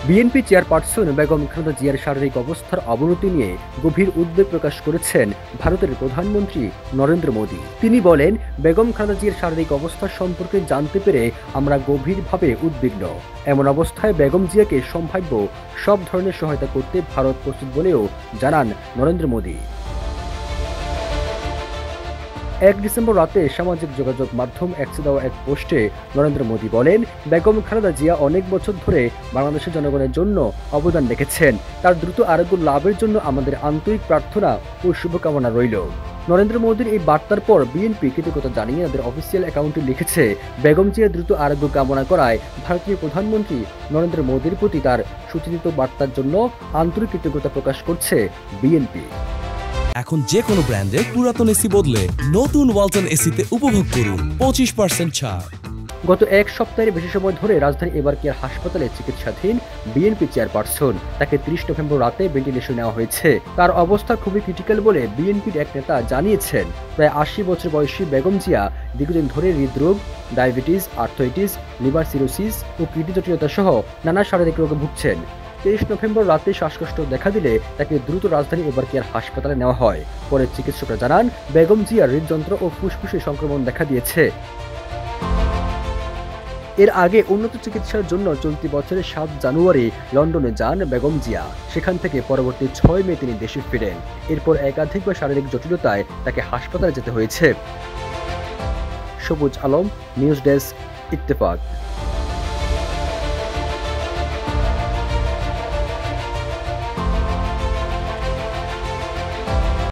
BNP chairperson Begum Khaleda জিয়ার শারীরিক অবস্থার অবনতি নিয়ে গভীর উদ্বেগ প্রকাশ করেছেন ভারতের প্রধানমন্ত্রী নরেন্দ্র মোদী। তিনি বলেন, বেগম খালেদা জিয়ার শারীরিক অবস্থা সম্পর্কে জানতে পেরে আমরা গভীরভাবে উদ্বিগ্ন। এমন অবস্থায় বেগম জিয়াকে সম্ভাব্য সব ধরনের সহায়তা করতে ভারত প্রস্তুত বলেও জানান নরেন্দ্র মোদী। 1 ডিসেম্বর রাতে সামাজিক যোগাযোগ মাধ্যম এক্সে দেওয়া এক পোস্টে নরেন্দ্র মোদী বলেন, বেগম খালেদা জিয়া অনেক বছর ধরে বাংলাদেশের জনগণের জন্য অবদান রেখেছেন। তার দ্রুত আরোগ্য লাভের জন্য আমাদের আন্তরিক প্রার্থনা ও শুভকামনা রইল। নরেন্দ্র মোদীর এই বার্তার পর বিএনপি কৃতজ্ঞতা জানিয়ে তাদের অফিসিয়াল অ্যাকাউন্টে লিখেছে, বেগম জিয়ার দ্রুত আরোগ্য কামনা করায় ভারতীয় প্রধানমন্ত্রী নরেন্দ্র মোদীর প্রতি তার সুচিন্তিত বার্তার জন্য আন্তরিক কৃতজ্ঞতা প্রকাশ করছে বিএনপি। এখন যে কোনো ব্র্যান্ডের পুরাতন এসি বদলে নতুন ওয়ালটন এসিতে উপভোগ করুন 25% ছাড়। গত এক সপ্তাহের বেশি সময় ধরে রাজধানী এবারকেয়ার হাসপাতালে চিকিৎসাধীন বিএনপি চেয়ারপারসন। তাকে 30 নভেম্বর রাতে ভেন্টিলেশন নেওয়া হয়েছে। তার অবস্থা খুবই ক্রিটিক্যাল বলে বিএনপির এক নেতা জানিয়েছেন। প্রায় 80 বছর বয়সী বেগম জিয়া দীর্ঘদিন ধরে হৃদরোগ, ডায়াবেটিস, আর্থ্রাইটিস, লিভার সিরোসিস ও কিডনি জটিলতা সহ নানা শারীরিক রোগে ভুগছেন। 23 নভেম্বর রাতে শ্বাসকষ্ট দেখা দিলে তাকে দ্রুত রাজধানী এবারকেয়ার হাসপাতালে নেওয়া হয়। পরে চিকিৎসকরা জানান, বেগম জিয়ার হৃদযন্ত্র ও ফুসফুসে সংক্রমণ দেখা দিয়েছে। এর আগে উন্নত চিকিৎসার জন্য চলতি বছরের 7 জানুয়ারি লন্ডনে যান বেগম জিয়া। সেখান থেকে পরবর্তী 6 মে তিনি দেশে ফিরেন। এরপর একাধিকবার শারীরিক জটিলতায় তাকে হাসপাতালে যেতে হয়েছে। সবুজ আলম, নিউজ ডেস্ক, ইত্তেফাক।